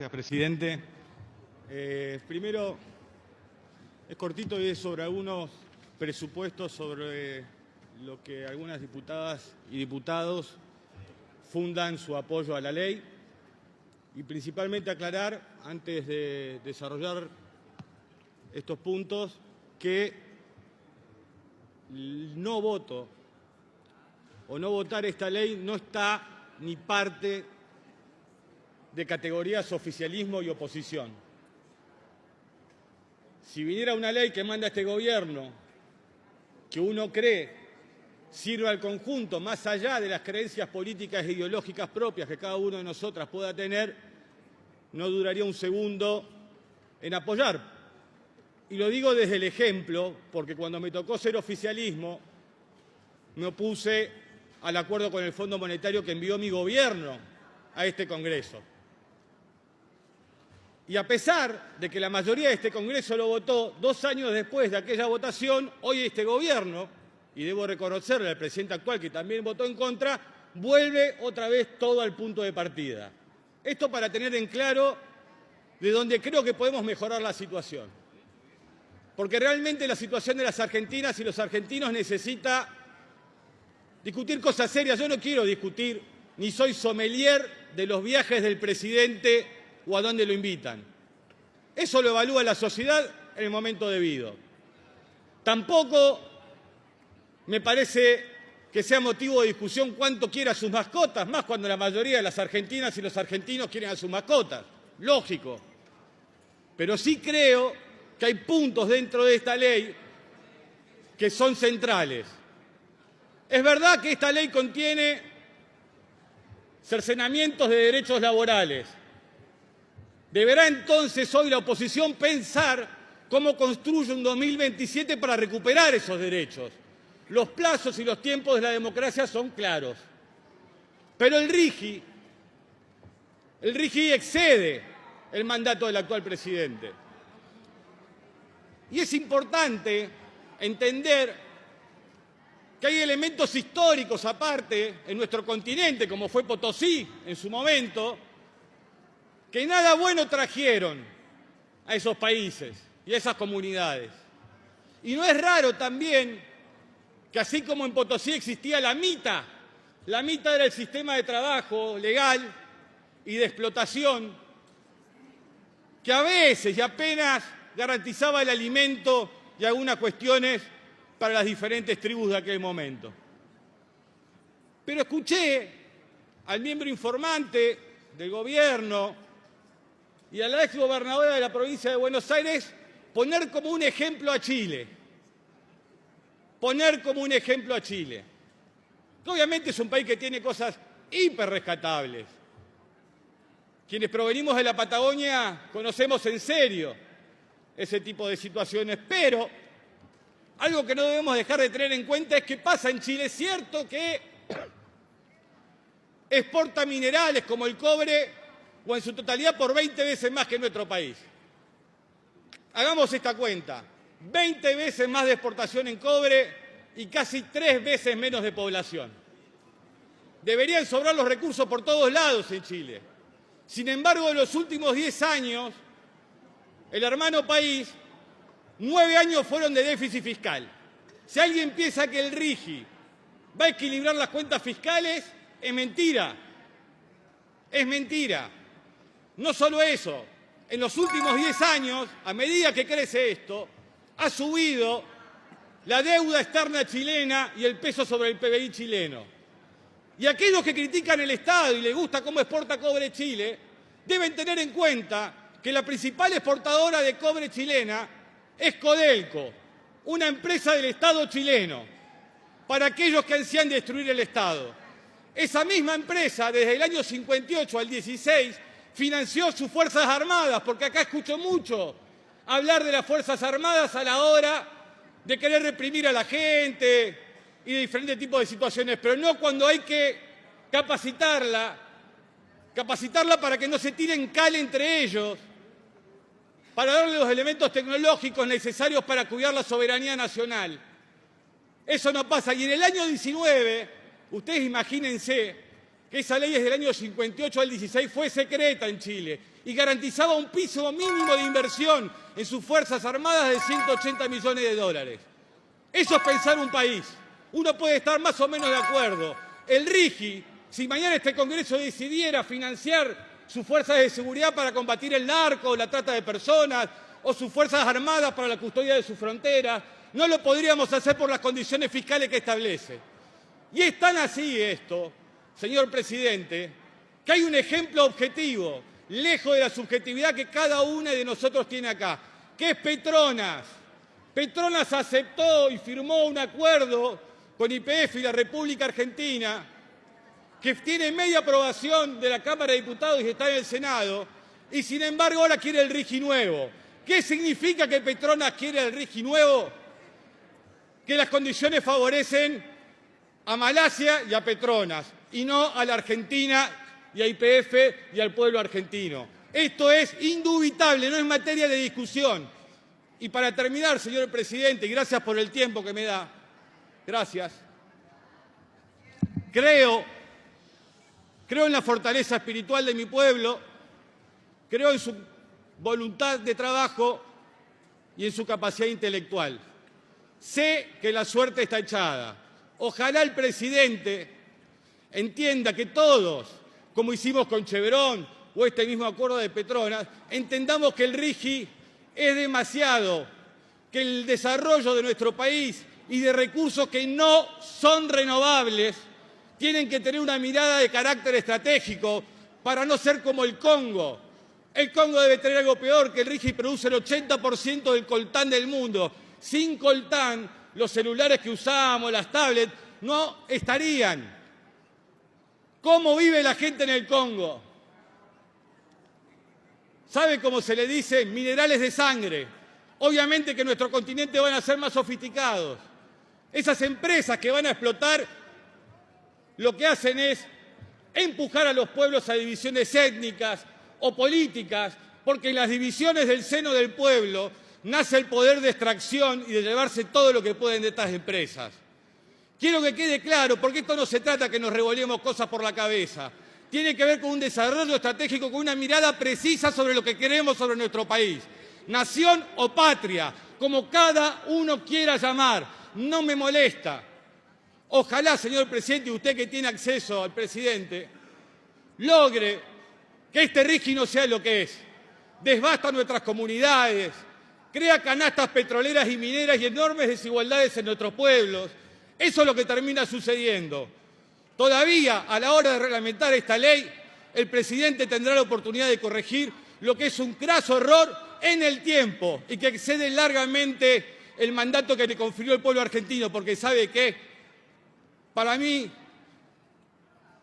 Gracias, presidente. Primero, es cortito y es sobre algunos presupuestos sobre lo que algunas diputadas y diputados fundan su apoyo a la ley. Y principalmente aclarar, antes de desarrollar estos puntos, que el no voto o no votar esta ley no está ni parte de categorías oficialismo y oposición. Si viniera una ley que manda este gobierno, que uno cree sirva al conjunto, más allá de las creencias políticas e ideológicas propias que cada uno de nosotras pueda tener, no duraría un segundo en apoyar. Y lo digo desde el ejemplo, porque cuando me tocó ser oficialismo, me opuse al acuerdo con el Fondo Monetario que envió mi gobierno a este Congreso. Y a pesar de que la mayoría de este Congreso lo votó, 2 años después de aquella votación, hoy este gobierno, y debo reconocerle al presidente actual que también votó en contra, vuelve otra vez todo al punto de partida. Esto para tener en claro de dónde creo que podemos mejorar la situación. Porque realmente la situación de las argentinas y los argentinos necesita discutir cosas serias. Yo no quiero discutir, ni soy sommelier de los viajes del presidente o a dónde lo invitan. Eso lo evalúa la sociedad en el momento debido. Tampoco me parece que sea motivo de discusión cuánto quiere a sus mascotas, más cuando la mayoría de las argentinas y los argentinos quieren a sus mascotas. Lógico. Pero sí creo que hay puntos dentro de esta ley que son centrales. Es verdad que esta ley contiene cercenamientos de derechos laborales. Deberá entonces hoy la oposición pensar cómo construye un 2027 para recuperar esos derechos. Los plazos y los tiempos de la democracia son claros. Pero el RIGI excede el mandato del actual presidente. Y es importante entender que hay elementos históricos aparte en nuestro continente, como fue Potosí en su momento, que nada bueno trajeron a esos países y a esas comunidades. Y no es raro también que así como en Potosí existía la MITA era el sistema de trabajo legal y de explotación, que a veces y apenas garantizaba el alimento y algunas cuestiones para las diferentes tribus de aquel momento. Pero escuché al miembro informante del gobierno y a la exgobernadora de la provincia de Buenos Aires poner como un ejemplo a Chile. Que obviamente es un país que tiene cosas hiper rescatables. Quienes provenimos de la Patagonia conocemos en serio ese tipo de situaciones, pero algo que no debemos dejar de tener en cuenta es que pasa en Chile. Es cierto que exporta minerales como el cobre o en su totalidad por 20 veces más que nuestro país. Hagamos esta cuenta, 20 veces más de exportación en cobre y casi 3 veces menos de población. Deberían sobrar los recursos por todos lados en Chile. Sin embargo, en los últimos 10 años, el hermano país, 9 años fueron de déficit fiscal. Si alguien piensa que el RIGI va a equilibrar las cuentas fiscales, es mentira. Es mentira. No solo eso, en los últimos 10 años, a medida que crece esto, ha subido la deuda externa chilena y el peso sobre el PBI chileno. Y aquellos que critican el Estado y les gusta cómo exporta cobre Chile, deben tener en cuenta que la principal exportadora de cobre chilena es Codelco, una empresa del Estado chileno, para aquellos que ansían destruir el Estado. Esa misma empresa, desde el año 58 al 16, financió sus Fuerzas Armadas, porque acá escucho mucho hablar de las Fuerzas Armadas a la hora de querer reprimir a la gente y de diferentes tipos de situaciones, pero no cuando hay que capacitarla para que no se tiren cal entre ellos, para darle los elementos tecnológicos necesarios para cuidar la soberanía nacional. Eso no pasa. Y en el año 19, ustedes imagínense que esa ley es del año 58 al 16, fue secreta en Chile y garantizaba un piso mínimo de inversión en sus Fuerzas Armadas de 180 millones de dólares. Eso es pensar un país. Uno puede estar más o menos de acuerdo. El RIGI, si mañana este Congreso decidiera financiar sus fuerzas de seguridad para combatir el narco, la trata de personas, o sus Fuerzas Armadas para la custodia de sus fronteras, no lo podríamos hacer por las condiciones fiscales que establece. Y es tan así esto, señor presidente, que hay un ejemplo objetivo, lejos de la subjetividad que cada uno de nosotros tiene acá, que es Petronas. Petronas aceptó y firmó un acuerdo con YPF y la República Argentina, que tiene media aprobación de la Cámara de Diputados y está en el Senado, y sin embargo ahora quiere el RIGI nuevo. ¿Qué significa que Petronas quiere el RIGI nuevo? Que las condiciones favorecen a Malasia y a Petronas, y no a la Argentina y a YPF y al pueblo argentino. Esto es indubitable, no es materia de discusión. Y para terminar, señor presidente, y gracias por el tiempo que me da, gracias, creo en la fortaleza espiritual de mi pueblo, creo en su voluntad de trabajo y en su capacidad intelectual. Sé que la suerte está echada. Ojalá el presidente entienda que todos, como hicimos con Chevron o este mismo acuerdo de Petronas, entendamos que el RIGI es demasiado, que el desarrollo de nuestro país y de recursos que no son renovables tienen que tener una mirada de carácter estratégico para no ser como el Congo. El Congo debe tener algo peor, que el RIGI produce el 80% del coltán del mundo. Sin coltán, los celulares que usamos, las tablets, no estarían. ¿Cómo vive la gente en el Congo? ¿Sabe cómo se le dice? Minerales de sangre. Obviamente que en nuestro continente van a ser más sofisticados. Esas empresas que van a explotar lo que hacen es empujar a los pueblos a divisiones étnicas o políticas, porque en las divisiones del seno del pueblo nace el poder de extracción y de llevarse todo lo que pueden de estas empresas. Quiero que quede claro, porque esto no se trata que nos revolvemos cosas por la cabeza. Tiene que ver con un desarrollo estratégico, con una mirada precisa sobre lo que queremos sobre nuestro país. Nación o patria, como cada uno quiera llamar, no me molesta. Ojalá, señor presidente, usted que tiene acceso al presidente, logre que este RIGI no sea lo que es. Desbasta nuestras comunidades, crea canastas petroleras y mineras y enormes desigualdades en nuestros pueblos. Eso es lo que termina sucediendo. Todavía, a la hora de reglamentar esta ley, el presidente tendrá la oportunidad de corregir lo que es un craso error en el tiempo y que excede largamente el mandato que le confirió el pueblo argentino, porque ¿sabe qué? Para mí,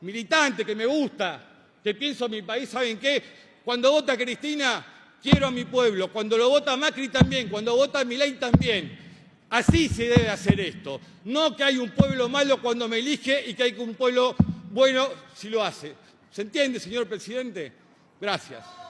militante, que me gusta, que pienso en mi país, ¿saben qué? Cuando vota Cristina, quiero a mi pueblo. Cuando lo vota Macri también, cuando vota Milei también. Así se debe hacer esto. No que hay un pueblo malo cuando me elige y que hay un pueblo bueno si lo hace. ¿Se entiende, señor presidente? Gracias.